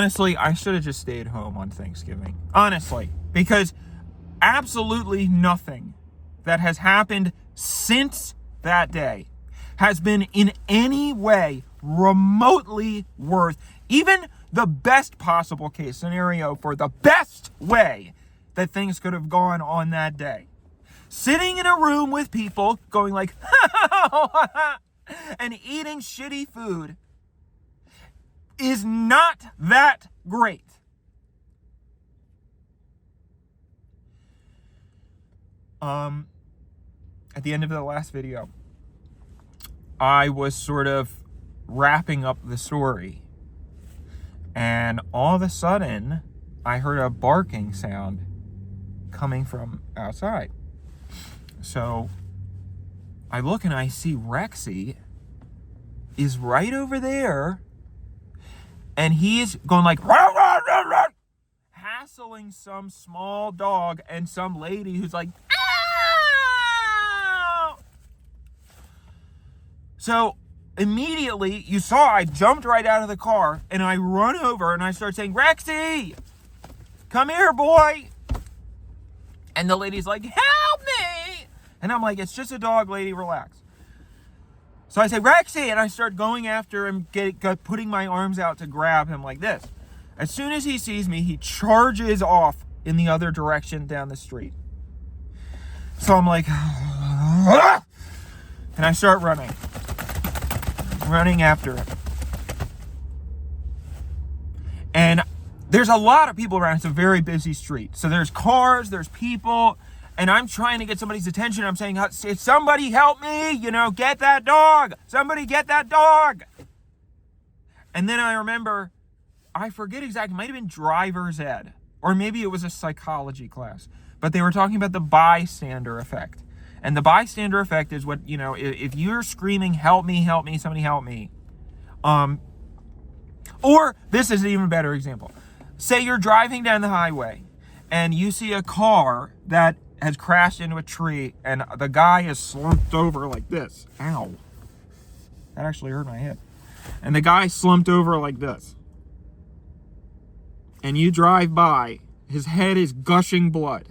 honestly, I should have just stayed home on Thanksgiving. Honestly. Because absolutely nothing that has happened since that day has been in any way remotely worth even the best possible case scenario for the best way that things could have gone on that day. Sitting in a room with people going like, and eating shitty food is not that great. At the end of the last video, I was sort of wrapping up the story, and all of a sudden I heard a barking sound coming from outside. So I look and I see Rexy is right over there, and he's going like rah, rah, rah, rah, hassling some small dog and some lady who's like, ow! So immediately, you saw I jumped right out of the car and I run over and I start saying, Rexy, come here, boy. And the lady's like, help me. And I'm like, it's just a dog, lady, relax. So I say, Rexy, and I start going after him, putting my arms out to grab him like this. As soon as he sees me, he charges off in the other direction down the street. So I'm like, and I start running after him. And there's a lot of people around. It's a very busy street. So there's cars, there's people, and I'm trying to get somebody's attention. I'm saying, somebody help me, get that dog. Somebody get that dog. And then I remember, I forget exactly, it might have been driver's ed, or maybe it was a psychology class, but they were talking about the bystander effect. And the bystander effect is what, if you're screaming, help me, somebody help me. Or this is an even better example. Say you're driving down the highway and you see a car that has crashed into a tree and the guy is slumped over like this. Ow. That actually hurt my head. And the guy slumped over like this. And you drive by, his head is gushing blood.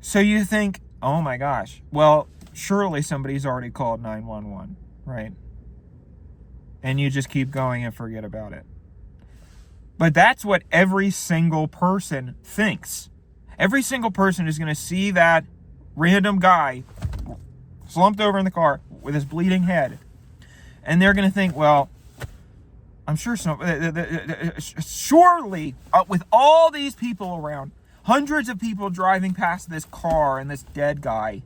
So you think, oh my gosh, well, surely somebody's already called 911, right? And you just keep going and forget about it. But that's what every single person thinks. Every single person is going to see that random guy slumped over in the car with his bleeding head. And they're going to think, well, I'm sure surely with all these people around, hundreds of people driving past this car and this dead guy,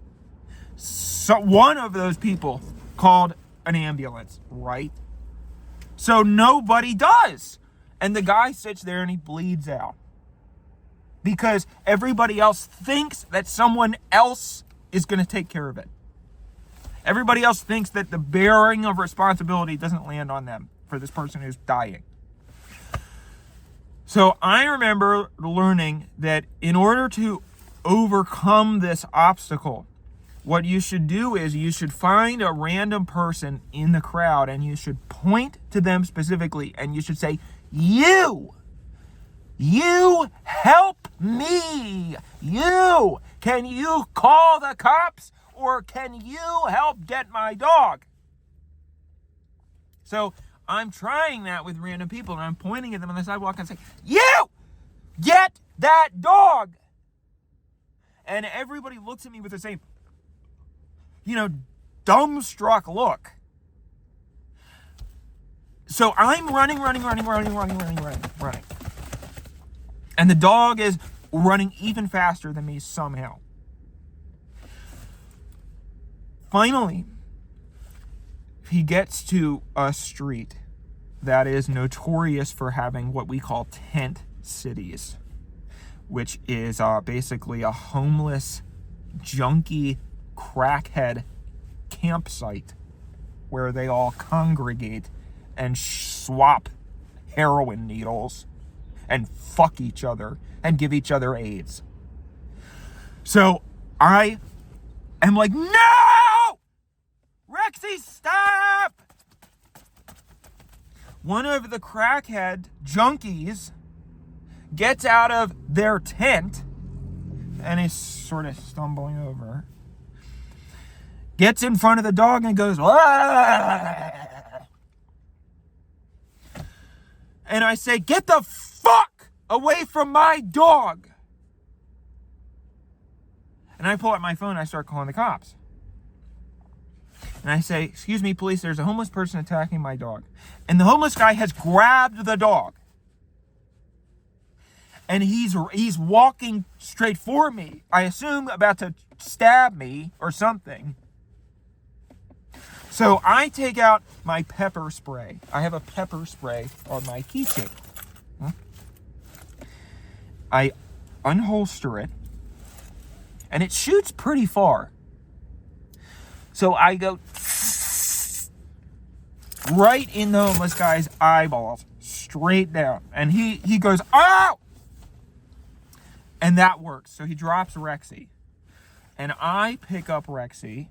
so one of those people called an ambulance, right? So nobody does. And the guy sits there and he bleeds out. Because everybody else thinks that someone else is going to take care of it. Everybody else thinks that the bearing of responsibility doesn't land on them for this person who's dying. So I remember learning that in order to overcome this obstacle, what you should do is you should find a random person in the crowd and you should point to them specifically and you should say, you help me. Can you call the cops or can you help get my dog? So I'm trying that with random people and I'm pointing at them on the sidewalk and saying, you get that dog. And everybody looks at me with the same, dumbstruck look. So I'm running. And the dog is running even faster than me somehow. Finally, he gets to a street that is notorious for having what we call tent cities, which is basically a homeless, junkie, crackhead campsite where they all congregate and swap heroin needles and fuck each other and give each other AIDS. So I am like, no! Rexy, stop! one of the crackhead junkies gets out of their tent and is sort of stumbling over, gets in front of the dog and goes, "Wah!" And I say, "Get the fuck away from my dog!" And I pull out my phone and I start calling the cops. And I say, "Excuse me, police, there's a homeless person attacking my dog." And the homeless guy has grabbed the dog. And he's walking straight for me. I assume about to stab me or something. So I take out my pepper spray. I have a pepper spray on my keychain. I unholster it. And it shoots pretty far. So I go right in the homeless guy's eyeballs, straight down. And he goes, "Ow!" And that works. So he drops Rexy. And I pick up Rexy.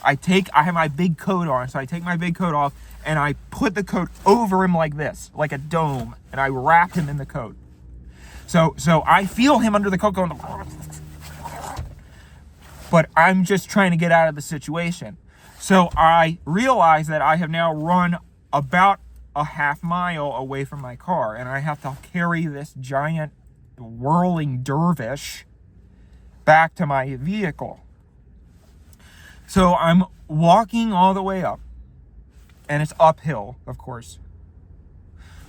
I have my big coat on, so I take my big coat off and I put the coat over him like this, like a dome, and I wrap him in the coat. So I feel him under the coat going, but I'm just trying to get out of the situation. So I realize that I have now run about a half mile away from my car, and I have to carry this giant whirling dervish back to my vehicle. So I'm walking all the way up, and it's uphill, of course.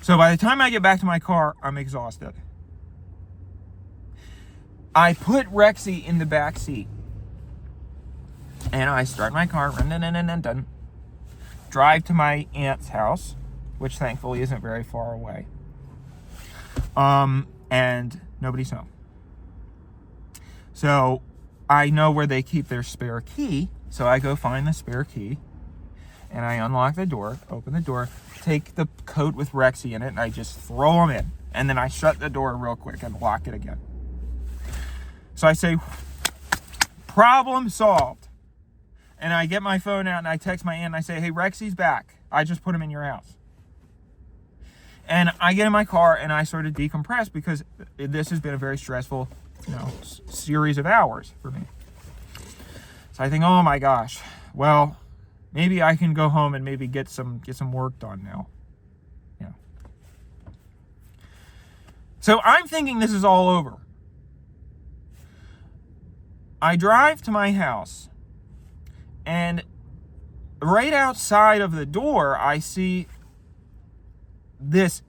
So by the time I get back to my car, I'm exhausted. I put Rexy in the back seat, and I start my car, drive to my aunt's house, which thankfully isn't very far away. And nobody's home. So I know where they keep their spare key. So I go find the spare key and I unlock the door, open the door, take the coat with Rexy in it, and I just throw them in. And then I shut the door real quick and lock it again. So I say, problem solved. And I get my phone out and I text my aunt and I say, "Hey, Rexy's back. I just put him in your house." And I get in my car and I sort of decompress because this has been a very stressful, series of hours for me. So I think, oh my gosh, well, maybe I can go home and maybe get some work done now. Yeah. So I'm thinking this is all over. I drive to my house, and right outside of the door, I see these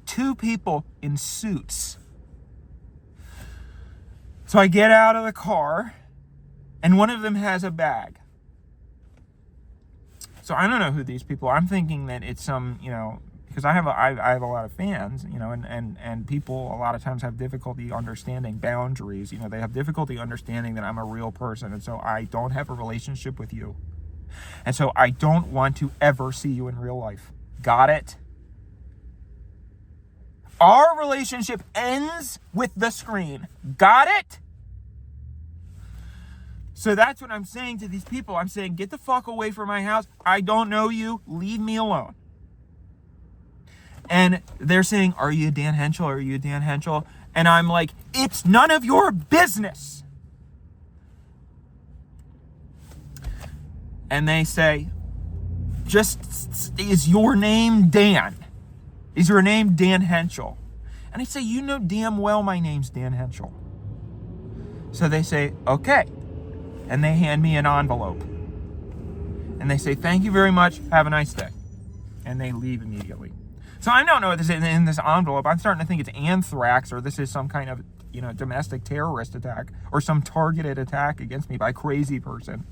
two people in suits. So I get out of the car, and one of them has a bag. So I don't know who these people are. I'm thinking that it's some, because I have a lot of fans, and people a lot of times have difficulty understanding boundaries. They have difficulty understanding that I'm a real person, and so I don't have a relationship with you. And so I don't want to ever see you in real life. Got it? Our relationship ends with the screen. Got it? So that's what I'm saying to these people. I'm saying, get the fuck away from my house. I don't know you. Leave me alone. And they're saying, "Are you Dan Henschel? Are you Dan Henschel?" And I'm like, it's none of your business. And they say, is your name Dan? Is your name Dan Henschel? And I say, you know damn well my name's Dan Henschel. So they say, okay. And they hand me an envelope. And they say, "Thank you very much. Have a nice day." And they leave immediately. So I don't know what this is in this envelope. I'm starting to think it's anthrax, or this is some kind of, domestic terrorist attack, or some targeted attack against me by a crazy person.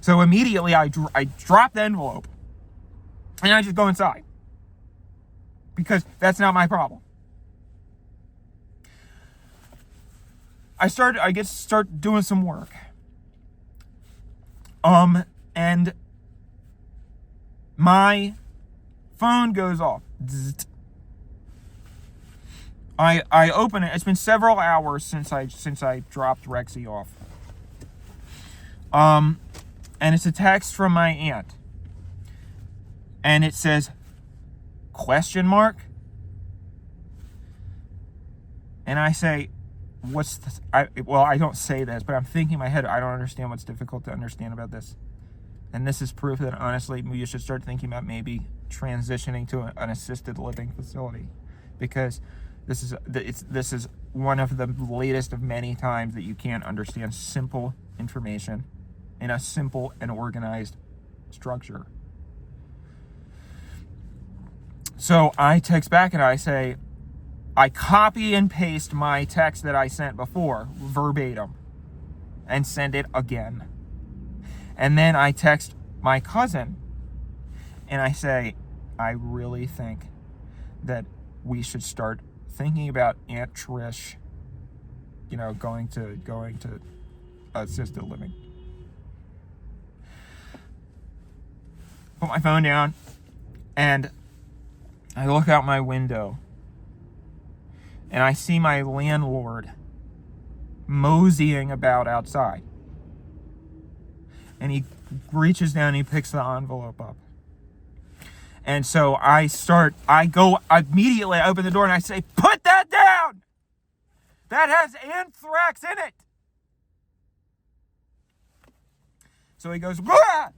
So immediately I drop the envelope and I just go inside, because that's not my problem. I start doing some work. And my phone goes off. I open it. It's been several hours since I dropped Rexy off. And it's a text from my aunt. And it says, Question mark? And I say, what's this? I don't say this, but I'm thinking in my head, I don't understand what's difficult to understand about this. And this is proof that, honestly, you should start thinking about maybe transitioning to an assisted living facility, because this is one of the latest of many times that you can't understand simple information in a simple and organized structure. So I text back and I say, I copy and paste my text that I sent before, verbatim, and send it again. And then I text my cousin and I say, I really think that we should start thinking about Aunt Trish, going to assisted living. Put my phone down and I look out my window and I see my landlord moseying about outside. And he reaches down and he picks the envelope up. And so I open the door and I say, put that down! That has anthrax in it! So he goes, "Wah!"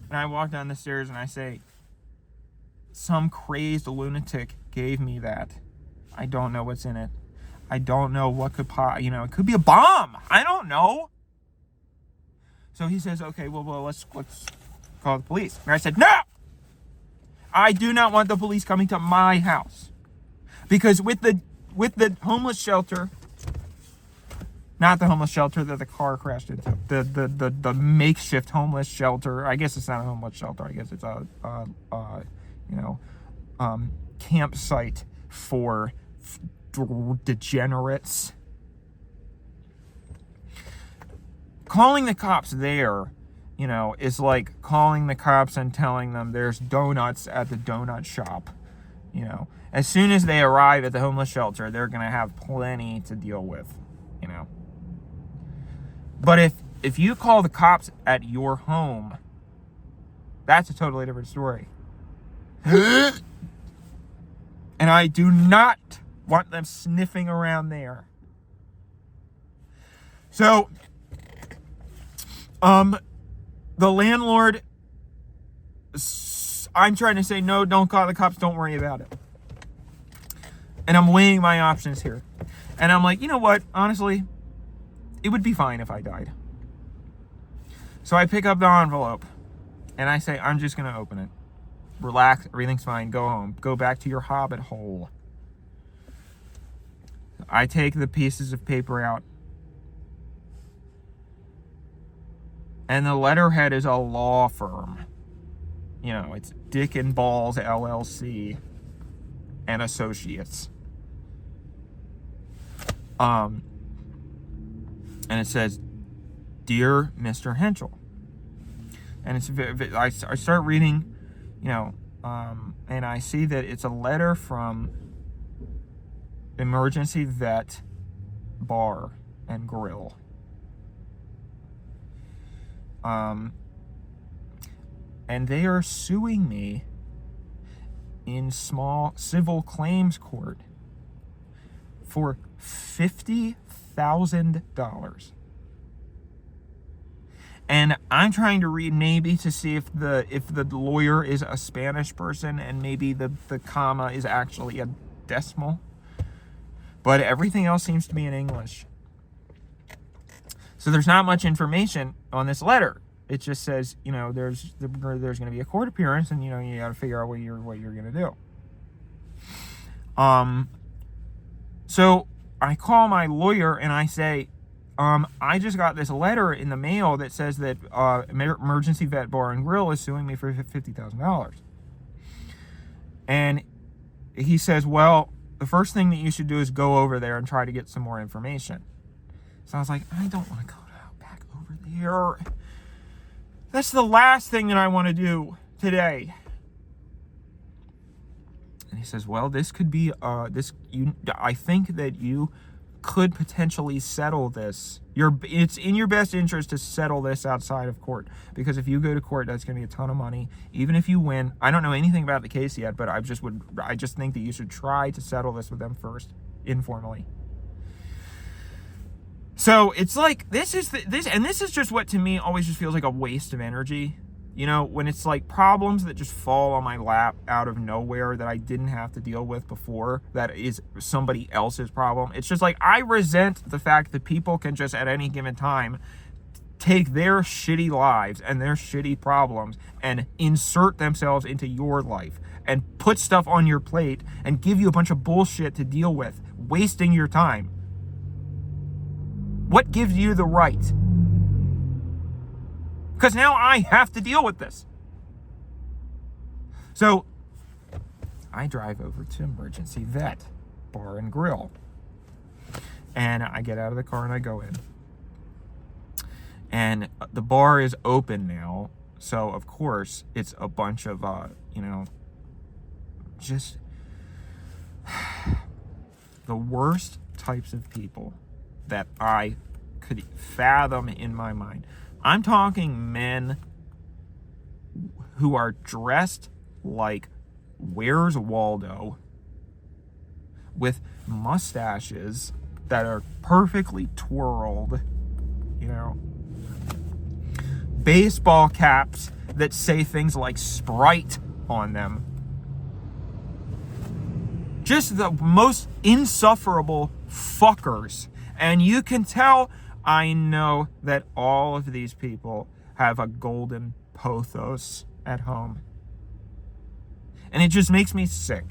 And I walk down the stairs and I say, some crazed lunatic gave me that. I don't know what's in it. I don't know what could it could be a bomb. I don't know. So he says, okay, well, let's call the police. And I said, no! I do not want the police coming to my house. Because with the homeless shelter, not the homeless shelter that the car crashed into, the makeshift homeless shelter, I guess it's not a homeless shelter, I guess it's a campsite for degenerates. Calling the cops there, is like calling the cops and telling them there's donuts at the donut shop. As soon as they arrive at the homeless shelter, they're going to have plenty to deal with, But if you call the cops at your home, that's a totally different story. And I do not want them sniffing around there. So, the landlord, I'm trying to say, no, don't call the cops, don't worry about it. And I'm weighing my options here. And I'm like, you know what? Honestly, it would be fine if I died. So I pick up the envelope and I say, I'm just going to open it. Relax, everything's fine, go home. Go back to your hobbit hole. I take the pieces of paper out. And the letterhead is a law firm. It's Dick and Balls LLC and Associates. And it says, Dear Mr. Henschel. And it's I start reading, and I see that it's a letter from Emergency Vet Bar and Grill. And they are suing me in small civil claims court for $50,000. And I'm trying to read maybe to see if the lawyer is a Spanish person and maybe the comma is actually a decimal. But everything else seems to be in English. So there's not much information on this letter. It just says, there's going to be a court appearance, and you got to figure out what you're going to do. So I call my lawyer and I say, I just got this letter in the mail that says that Emergency Vet Bar and Grill is suing me for $50,000. And he says, well, the first thing that you should do is go over there and try to get some more information. So I was like, I don't want to go back over there. That's the last thing that I want to do today. And he says, well, this could be, I think that you could potentially settle this. It's in your best interest to settle this outside of court, because if you go to court, that's going to be a ton of money. Even if you win, I don't know anything about the case yet, but I just think that you should try to settle this with them first, informally. So it's like, this is just what to me always just feels like a waste of energy. You know, when it's like problems that just fall on my lap out of nowhere that I didn't have to deal with before, that is somebody else's problem. It's just like, I resent the fact that people can just at any given time take their shitty lives and their shitty problems and insert themselves into your life and put stuff on your plate and give you a bunch of bullshit to deal with, wasting your time. What gives you the right? Because now I have to deal with this. So I drive over to Emergency Vet Bar and Grill. And I get out of the car and I go in. And the bar is open now. So, of course, it's a bunch of, just the worst types of people that I could fathom in my mind. I'm talking men who are dressed like Where's Waldo, with mustaches that are perfectly twirled, baseball caps that say things like Sprite on them. Just the most insufferable fuckers. And you can tell, I know that all of these people have a golden pothos at home. And it just makes me sick.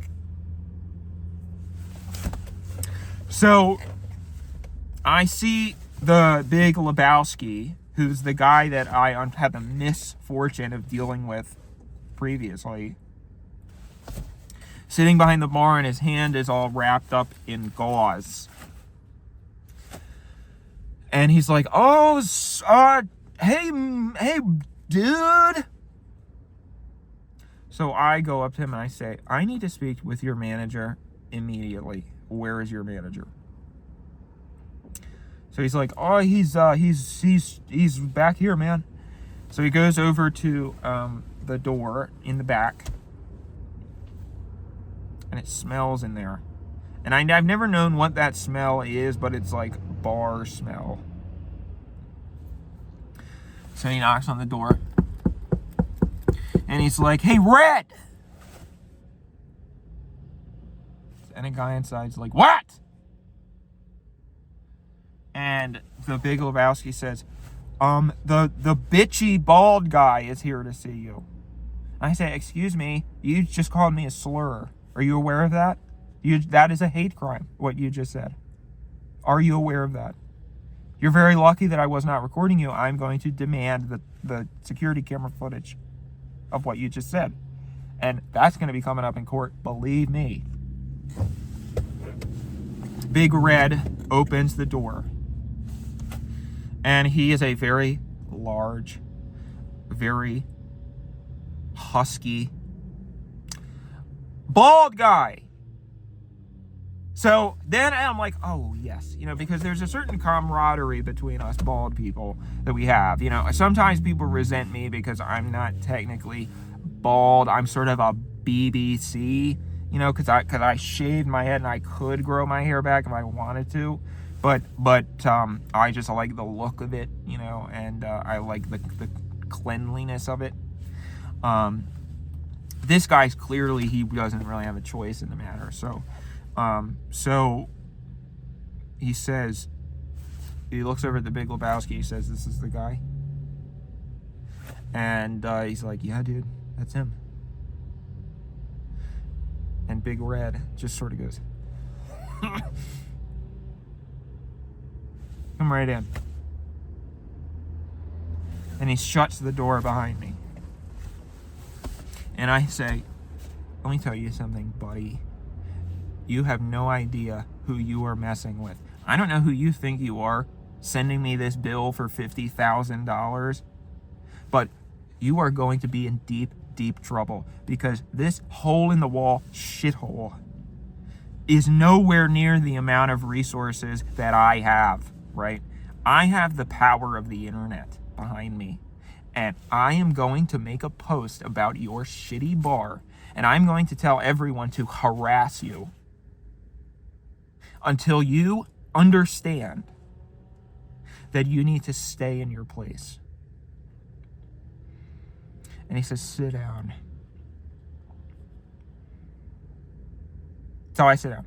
So I see the big Lebowski, who's the guy that I had the misfortune of dealing with previously, sitting behind the bar, and his hand is all wrapped up in gauze. And he's like, hey, dude. So I go up to him and I say, I need to speak with your manager immediately. Where is your manager? So he's like, he's back here, man. So he goes over to the door in the back, and it smells in there. And I've never known what that smell is, but it's like bar smell. So he knocks on the door. And he's like, hey, Red! And a guy inside's like, what? And the big Lebowski says, the bitchy bald guy is here to see you. And I say, excuse me, you just called me a slur. Are you aware of that? That is a hate crime, what you just said. Are you aware of that? You're very lucky that I was not recording you. I'm going to demand the security camera footage of what you just said. And that's going to be coming up in court, believe me. Big Red opens the door. And he is a very large, very husky, bald guy. So then I'm like, oh, yes, because there's a certain camaraderie between us bald people that we have. Sometimes people resent me because I'm not technically bald. I'm sort of a BBC, because I shaved my head and I could grow my hair back if I wanted to. But I just like the look of it, and I like the cleanliness of it. This guy's clearly, he doesn't really have a choice in the matter. So he says, he looks over at the big Lebowski, he says, this is the guy. And he's like, yeah, dude, that's him. And Big Red just sort of goes, come right in. And he shuts the door behind me. And I say, let me tell you something, buddy. You have no idea who you are messing with. I don't know who you think you are, sending me this bill for $50,000. But you are going to be in deep, deep trouble, because this hole-in-the-wall shithole is nowhere near the amount of resources that I have, right? I have the power of the internet behind me. And I am going to make a post about your shitty bar. And I'm going to tell everyone to harass you until you understand that you need to stay in your place. And he says, sit down. So I sit down.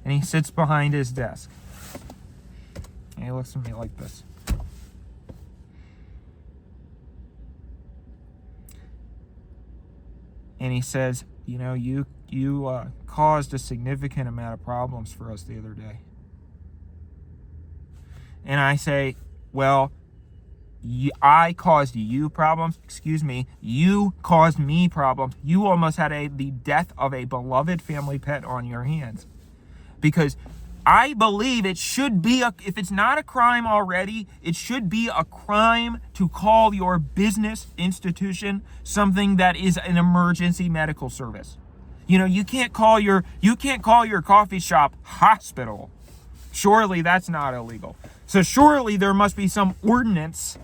And he sits behind his desk. And he looks at me like this. And he says, you know, you caused a significant amount of problems for us the other day. And I say, well, I caused you problems. Excuse me. You caused me problems. You almost had the death of a beloved family pet on your hands. Because I believe it should be, if it's not a crime already, it should be a crime to call your business institution something that is an emergency medical service. You know, you can't call your coffee shop hospital. Surely that's not illegal. So surely there must be some ordinance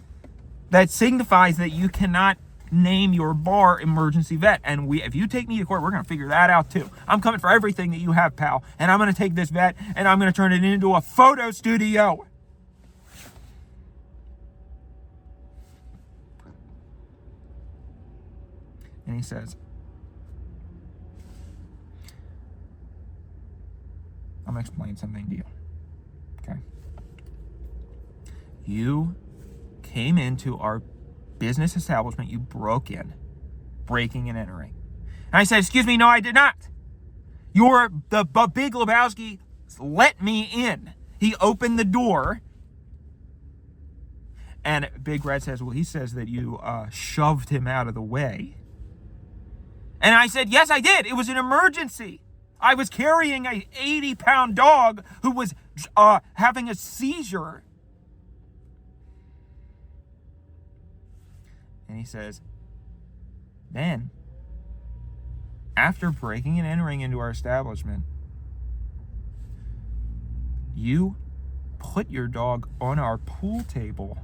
that signifies that you cannot name your bar emergency vet. And if you take me to court, we're going to figure that out too. I'm coming for everything that you have, pal. And I'm going to take this vet and I'm going to turn it into a photo studio. And he says, I'm going to explain something to you. Okay? You came into our business establishment, you broke in, breaking and entering. And I said, excuse me, no, I did not. The Big Lebowski let me in. He opened the door. And Big Red says, well, he says that you shoved him out of the way. And I said, yes, I did. It was an emergency. I was carrying a 80-pound dog who was having a seizure. And he says, then, after breaking and entering into our establishment, you put your dog on our pool table.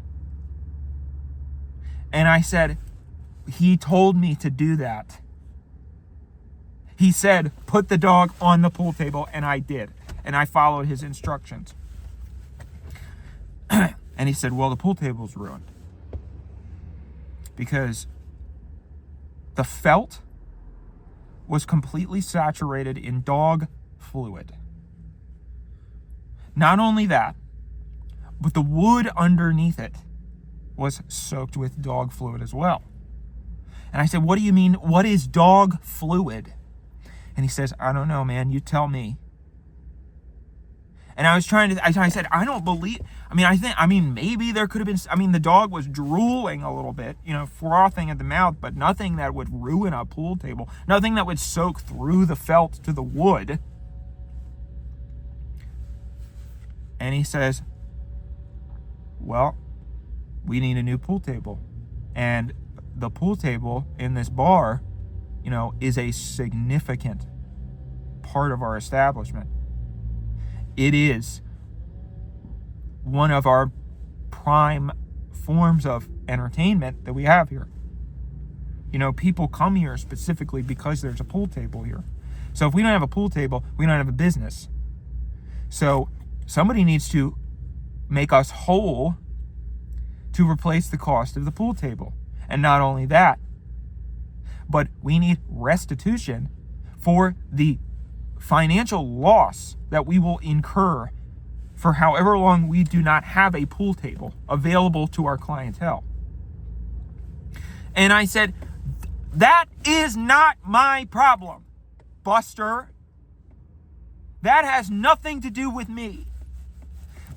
And I said, he told me to do that. He said, put the dog on the pool table, and I did. And I followed his instructions. And he said, well, the pool table's ruined. Because the felt was completely saturated in dog fluid. Not only that, but the wood underneath it was soaked with dog fluid as well. And I said, what do you mean? What is dog fluid? And he says, I don't know, man. You tell me. And I said, I don't believe, maybe there could have been, the dog was drooling a little bit, frothing at the mouth, but nothing that would ruin a pool table, nothing that would soak through the felt to the wood. And he says, well, we need a new pool table. And the pool table in this bar, is a significant part of our establishment. It is one of our prime forms of entertainment that we have here. People come here specifically because there's a pool table here. So if we don't have a pool table, we don't have a business. So somebody needs to make us whole to replace the cost of the pool table. And not only that, but we need restitution for the financial loss that we will incur for however long we do not have a pool table available to our clientele. And I said, that is not my problem, Buster. That has nothing to do with me.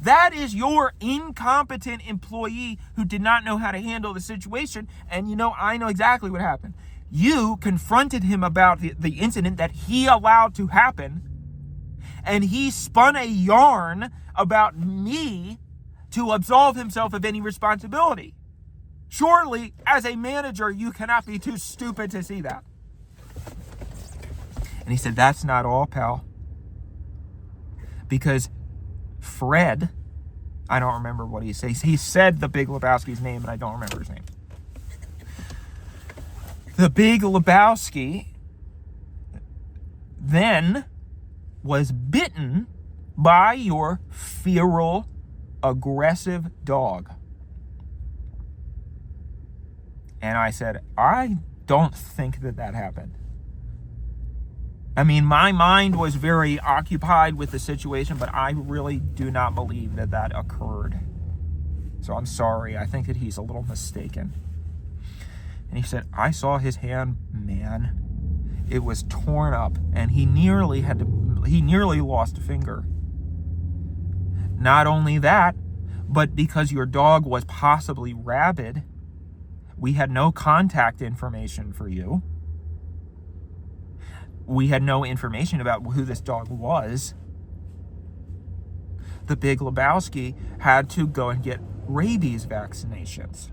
That is your incompetent employee who did not know how to handle the situation. And I know exactly what happened. You confronted him about the incident that he allowed to happen, and he spun a yarn about me to absolve himself of any responsibility. Surely, as a manager, you cannot be too stupid to see that. And he said, that's not all, pal. Because Fred, I don't remember what he says. He said the Big Lebowski's name, and I don't remember his name. The Big Lebowski then was bitten by your feral, aggressive dog. And I said, I don't think that happened. I mean, my mind was very occupied with the situation, but I really do not believe that occurred. So I'm sorry. I think that he's a little mistaken. And he said, I saw his hand, man. It was torn up, and he nearly lost a finger. Not only that, but because your dog was possibly rabid, we had no contact information for you. We had no information about who this dog was. The Big Lebowski had to go and get rabies vaccinations.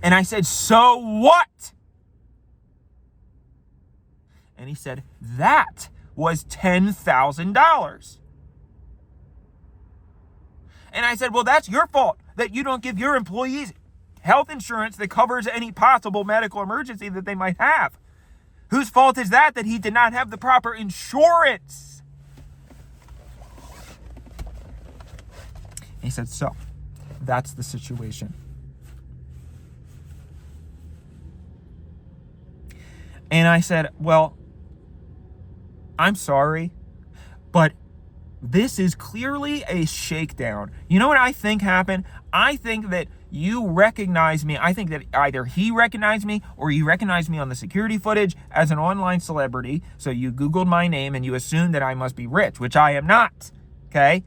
And I said, so what? And he said, that was $10,000. And I said, well, that's your fault that you don't give your employees health insurance that covers any possible medical emergency that they might have. Whose fault is that he did not have the proper insurance? And he said, so that's the situation. And I said, well, I'm sorry, but this is clearly a shakedown. You know what I think happened? I think that you recognize me. I think that either he recognized me or you recognized me on the security footage as an online celebrity. So you Googled my name and you assumed that I must be rich, which I am not. Okay?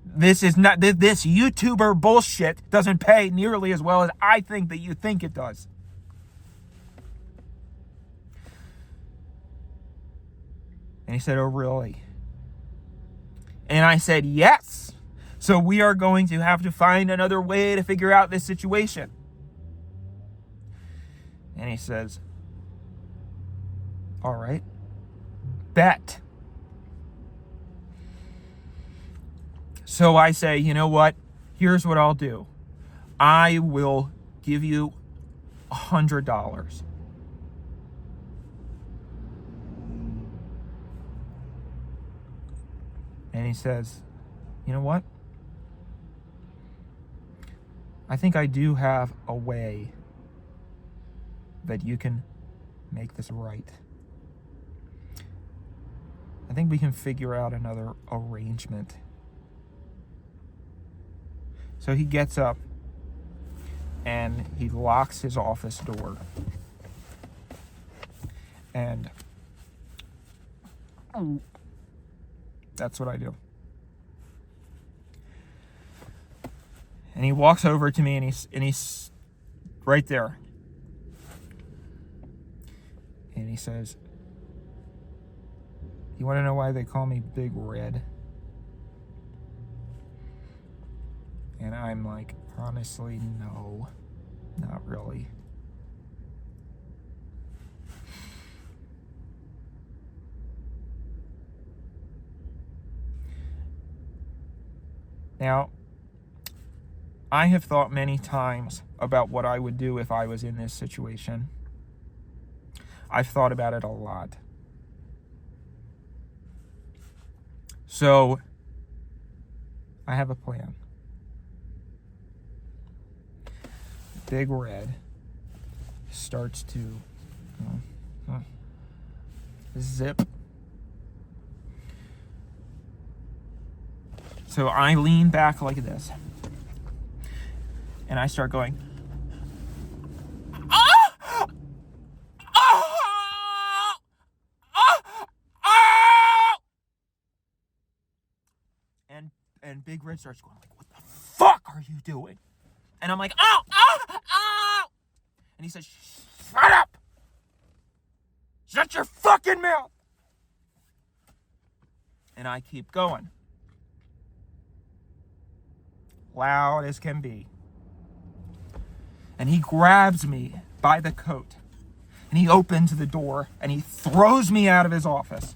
This is not, this YouTuber bullshit doesn't pay nearly as well as I think that you think it does. And he said, oh, really? And I said, yes. So we are going to have to find another way to figure out this situation. And he says, all right, bet. So I say, you know what? Here's what I'll do. I will give you $100. And he says, you know what? I think I do have a way that you can make this right. I think we can figure out another arrangement. So he gets up and he locks his office door. And that's what I do. And he walks over to me and he's right there. And he says, you want to know why they call me Big Red? And I'm like, honestly, no, not really. Now, I have thought many times about what I would do if I was in this situation. I've thought about it a lot. So, I have a plan. Big Red starts to zip. So I lean back like this. And I start going, ah! Ah! Ah! Ah! And Big Red starts going like, what the fuck are you doing? And I'm like, ow, ow, ow! And he says, shut up! Shut your fucking mouth! And I keep going. Loud as can be. And he grabs me by the coat. And he opens the door and he throws me out of his office.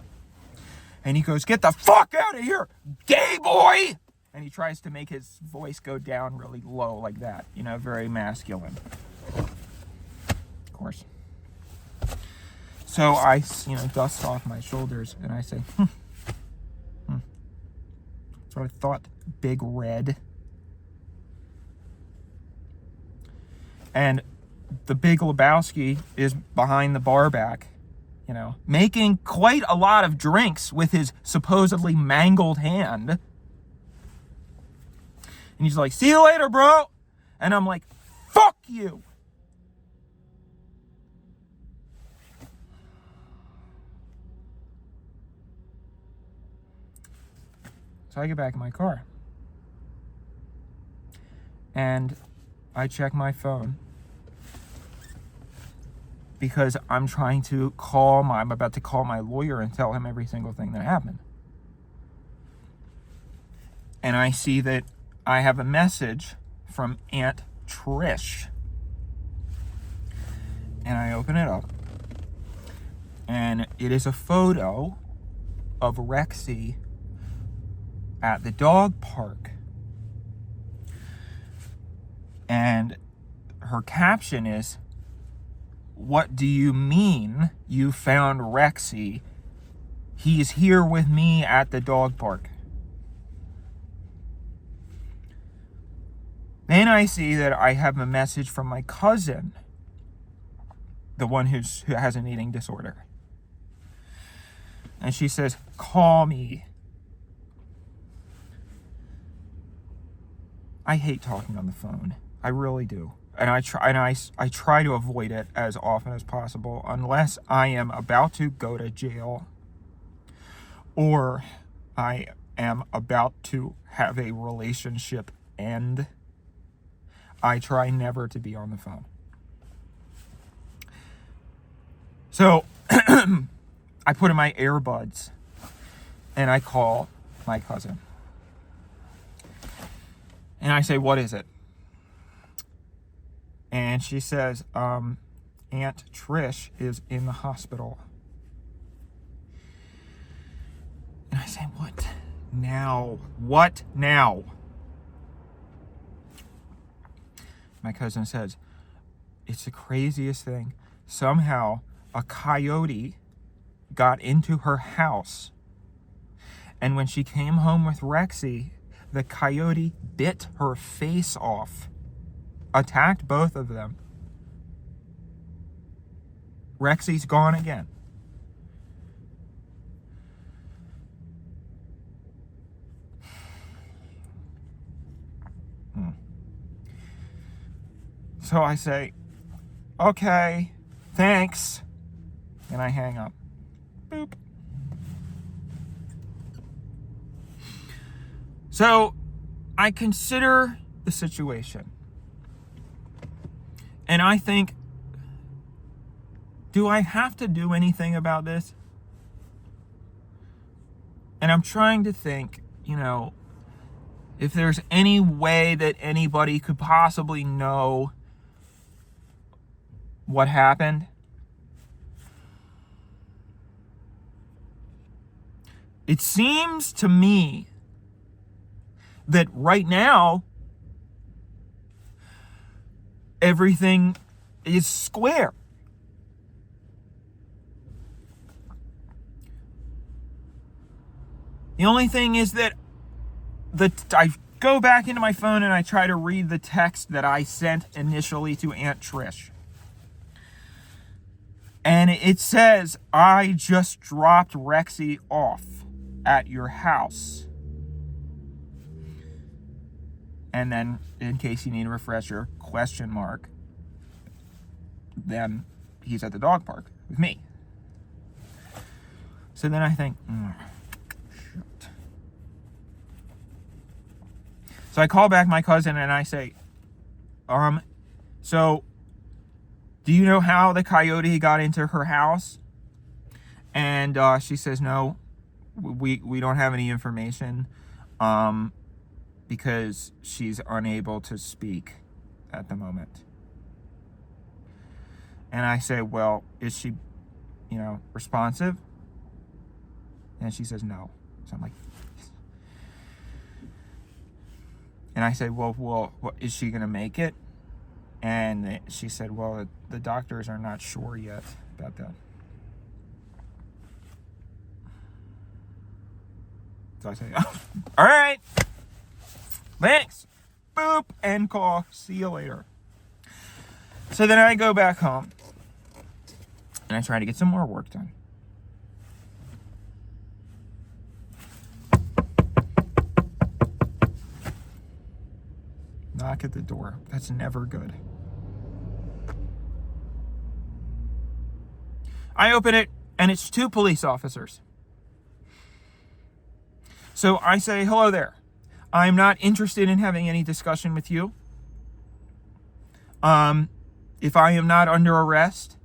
And he goes, "Get the fuck out of here, gay boy!" And he tries to make his voice go down really low like that, very masculine. Of course. So I, dust off my shoulders and I say, That's what I thought, Big Red. And the Big Lebowski is behind the bar back, making quite a lot of drinks with his supposedly mangled hand. And he's like, "See you later, bro." And I'm like, "Fuck you." So I get back in my car. And I check my phone. Because I'm about to call my lawyer and tell him every single thing that happened. And I see that I have a message from Aunt Trish. And I open it up. And it is a photo of Rexy at the dog park. And her caption is, "What do you mean you found Rexy? He's here with me at the dog park." Then I see that I have a message from my cousin, the one who has an eating disorder. And she says, "Call me." I hate talking on the phone. I really do. And I try to avoid it as often as possible, unless I am about to go to jail or I am about to have a relationship end. I try never to be on the phone. So I put in my earbuds and I call my cousin. And I say, "What is it?" And she says, Aunt Trish is in the hospital. And I say, "What now? What now?" My cousin says, "It's the craziest thing. Somehow a coyote got into her house. And when she came home with Rexy, the coyote bit her face off. Attacked both of them. Rexy's gone again." So I say, "Okay, thanks." And I hang up. Boop. So I consider the situation. And I think, do I have to do anything about this? And I'm trying to think, if there's any way that anybody could possibly know what happened. It seems to me that right now, everything is square. The only thing is that I go back into my phone and I try to read the text that I sent initially to Aunt Trish. And it says, "I just dropped Rexy off at your house." And then, in case you need a refresher, ? Then he's at the dog park with me. So then I think, shit. So I call back my cousin and I say, so do you know how the coyote got into her house? And she says, "No, we don't have any information because she's unable to speak at the moment." And I say, well, is she, responsive? And she says, no. So I'm like, and I said, well, is she going to make it? And she said, well, the doctors are not sure yet about that. So I say, oh, all right, thanks. Boop, end call. See you later. So then I go back home and I try to get some more work done. Knock at the door. That's never good. I open it and it's 2 police officers. So I say, hello there. I'm not interested in having any discussion with you. If I am not under arrest,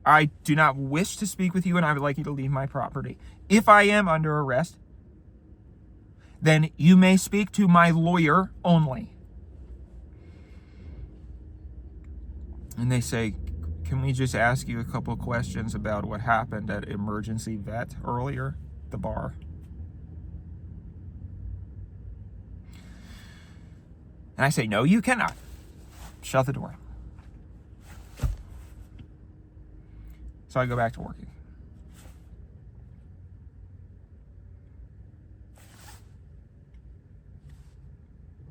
I do not wish to speak with you and I would like you to leave my property. If I am under arrest, then you may speak to my lawyer only. And they say, can we just ask you a couple of questions about what happened at Emergency Vet earlier, the bar? And I say, no, you cannot. Shut the door. So I go back to working.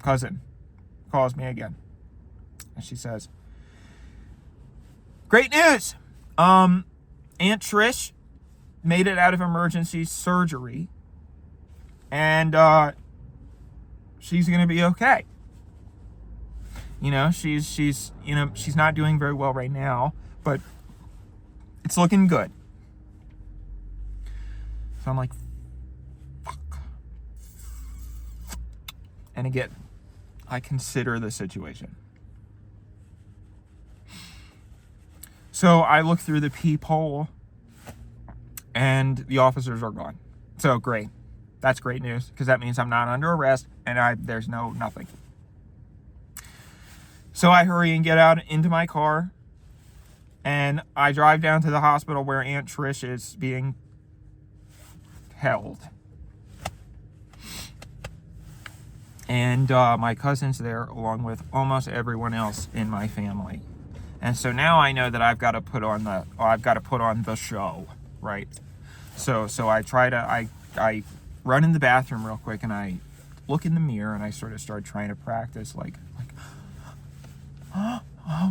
Cousin calls me again. And she says, great news! Aunt Trish made it out of emergency surgery. And she's going to be okay. She's not doing very well right now, but it's looking good. So I'm like, fuck. And again, I consider the situation. So I look through the peephole and the officers are gone. So great. That's great news because that means I'm not under arrest and there's nothing. So I hurry and get out into my car and I drive down to the hospital where Aunt Trish is being held. And my cousin's there along with almost everyone else in my family. And so now I know that I've got to put on the show, right? So I run in the bathroom real quick and I look in the mirror and I sort of start trying to practice like oh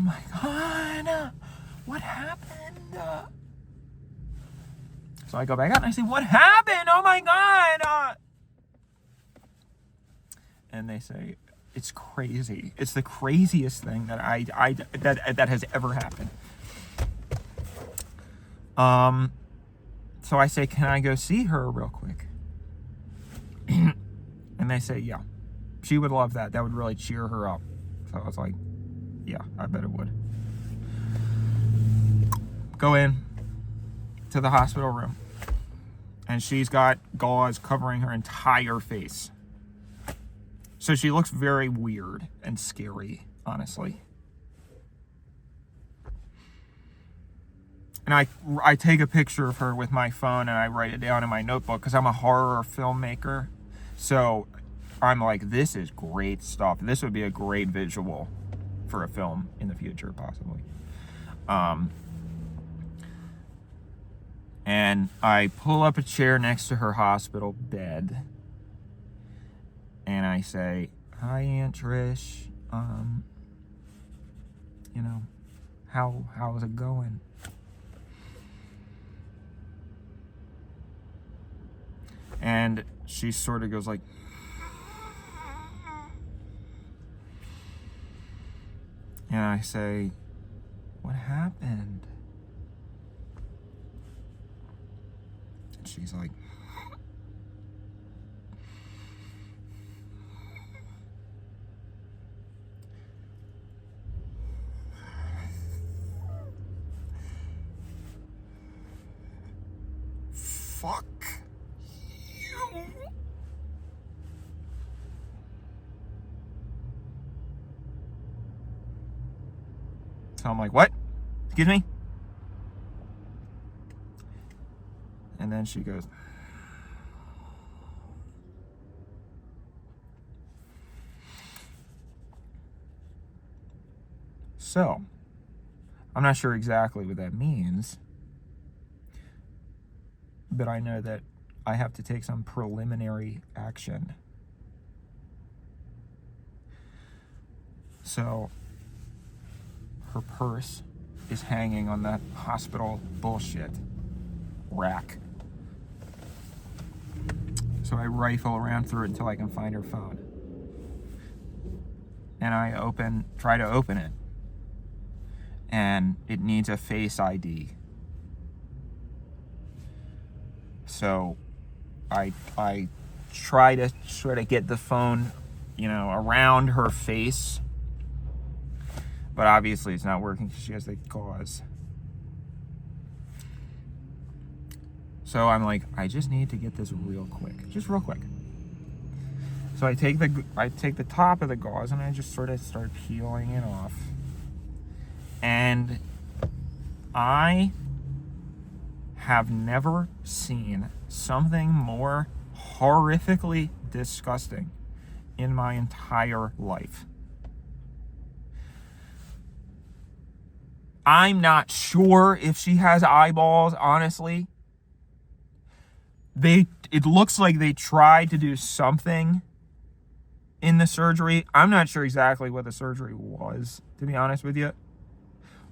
my God, what happened? So I go back out and I say, what happened? Oh my God. And they say, it's crazy. It's the craziest thing that has ever happened. So I say, can I go see her real quick? And they say, yeah, she would love that. That would really cheer her up. So I was like, yeah, I bet it would. Go in to the hospital room. And she's got gauze covering her entire face. So she looks very weird and scary, honestly. And I take a picture of her with my phone and I write it down in my notebook because I'm a horror filmmaker. So I'm like, this is great stuff. This would be a great visual for a film in the future, possibly. And I pull up a chair next to her hospital bed. And I say, hi, Aunt Trish. How's it going? And she sort of goes like, and I say, what happened? And she's like, fuck you. So I'm like, what? Excuse me? And then she goes, so, I'm not sure exactly what that means, but I know that I have to take some preliminary action. So, her purse is hanging on that hospital bullshit rack. So I rifle around through it until I can find her phone. And I try to open it. And it needs a Face ID. So I try to sort of get the phone, around her face. But obviously it's not working because she has the gauze. So I'm like, I just need to get this real quick. Just real quick. So I take the top of the gauze and I just sort of start peeling it off. And I have never seen something more horrifically disgusting in my entire life. I'm not sure if she has eyeballs, honestly. It looks like they tried to do something in the surgery. I'm not sure exactly what the surgery was, to be honest with you.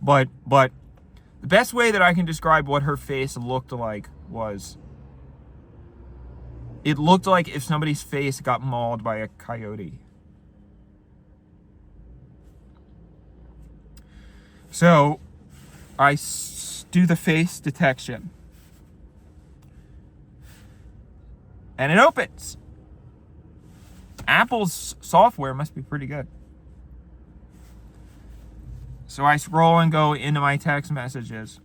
But the best way that I can describe what her face looked like was, it looked like if somebody's face got mauled by a coyote. So I do the face detection. And it opens. Apple's software must be pretty good. So I scroll and go into my text messages.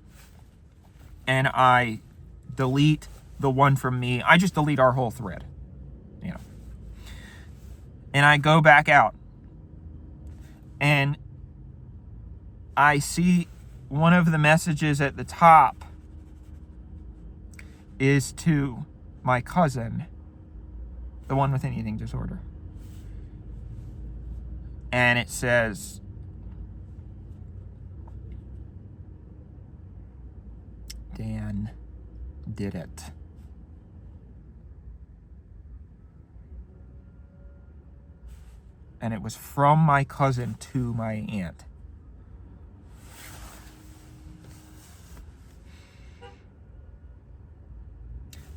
And I delete the one from me. I just delete our whole thread. And I go back out. And I see one of the messages at the top is to my cousin, the one with an eating disorder. And it says, Dan did it. And it was from my cousin to my aunt.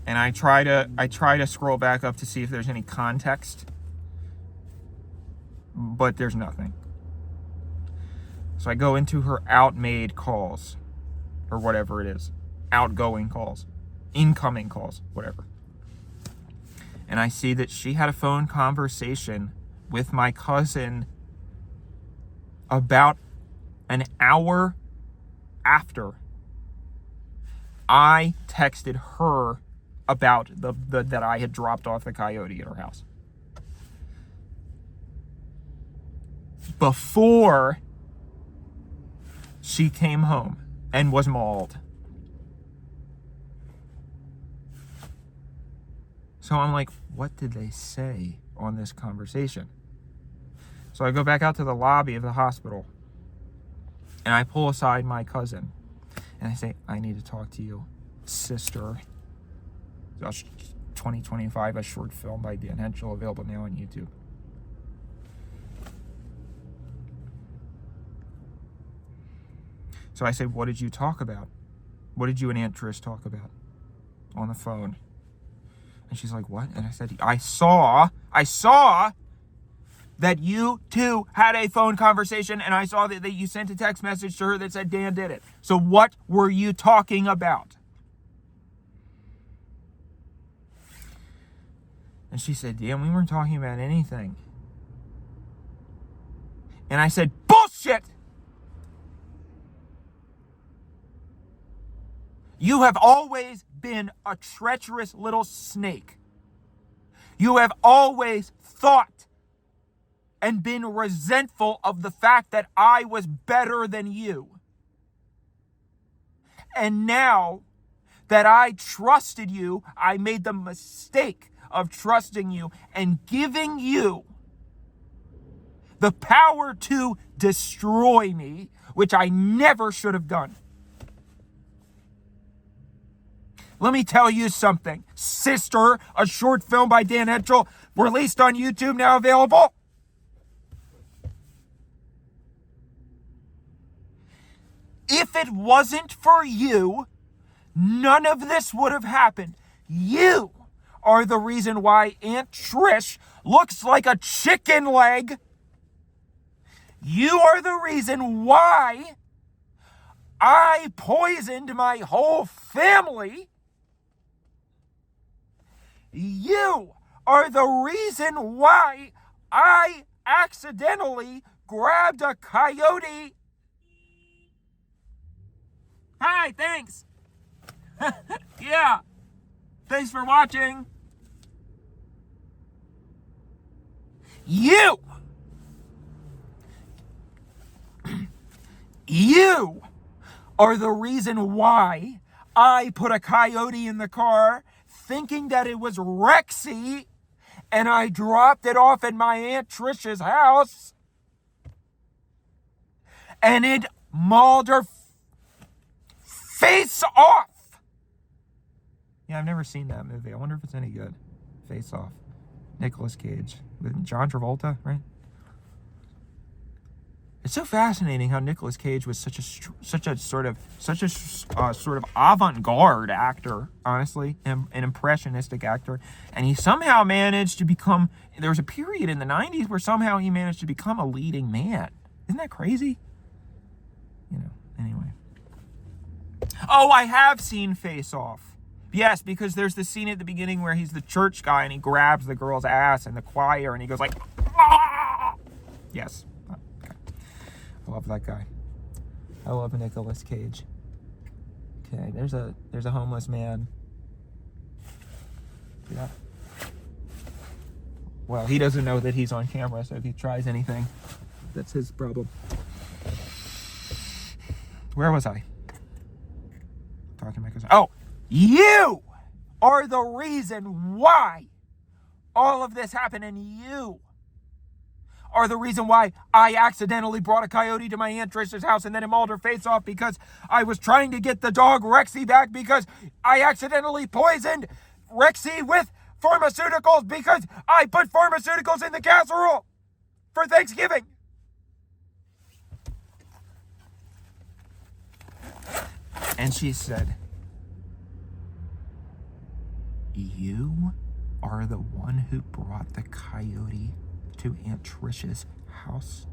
And I try to scroll back up to see if there's any context, but there's nothing. So I go into her outmade calls, or whatever it is, outgoing calls, incoming calls, whatever. And I see that she had a phone conversation with my cousin about an hour after I texted her about that I had dropped off the coyote at her house. Before she came home and was mauled. So I'm like, what did they say on this conversation? So I go back out to the lobby of the hospital and I pull aside my cousin and I say, I need to talk to you, sister. 2025, a short film by Dan Henschel, available now on YouTube. So I said, what did you talk about? What did you and Aunt Trish talk about on the phone? And she's like, what? And I said, I saw that you two had a phone conversation, and I saw that you sent a text message to her that said Dan did it. So what were you talking about? And she said, Dan, we weren't talking about anything. And I said, bullshit! You have always been a treacherous little snake. You have always thought and been resentful of the fact that I was better than you. And now that I trusted you, I made the mistake of trusting you and giving you the power to destroy me, which I never should have done. Let me tell you something. Sister, a short film by Dan Henschel, released on YouTube, now available. If it wasn't for you, none of this would have happened. You are the reason why Aunt Trish looks like a chicken leg. You are the reason why I poisoned my whole family. You are the reason why I accidentally grabbed a coyote. Hi, thanks. Yeah. Thanks for watching. You are the reason why I put a coyote in the car thinking that it was Rexy, and I dropped it off at my Aunt Trish's house, and it mauled her face off. Yeah, I've never seen that movie. I wonder if it's any good. Face Off. Nicolas Cage. With John Travolta, right? It's so fascinating how Nicolas Cage was such a sort of avant-garde actor, honestly, an impressionistic actor, and he somehow managed to become. There was a period in the 90s where somehow he managed to become a leading man. Isn't that crazy? Anyway. Oh, I have seen Face Off. Yes, because there's the scene at the beginning where he's the church guy and he grabs the girl's ass in the choir and he goes like, ah! Yes. Okay. I love that guy. I love Nicolas Cage. Okay, there's a homeless man. Yeah. Well, he doesn't know that he's on camera, so if he tries anything, that's his problem. Where was I? Talking to my cousin. Oh, you are the reason why all of this happened, and you are the reason why I accidentally brought a coyote to my Aunt Trish's house and then it mauled her face off because I was trying to get the dog Rexy back because I accidentally poisoned Rexy with pharmaceuticals because I put pharmaceuticals in the casserole for Thanksgiving. And she said, "You are the one who brought the coyote to Aunt Trish's house?"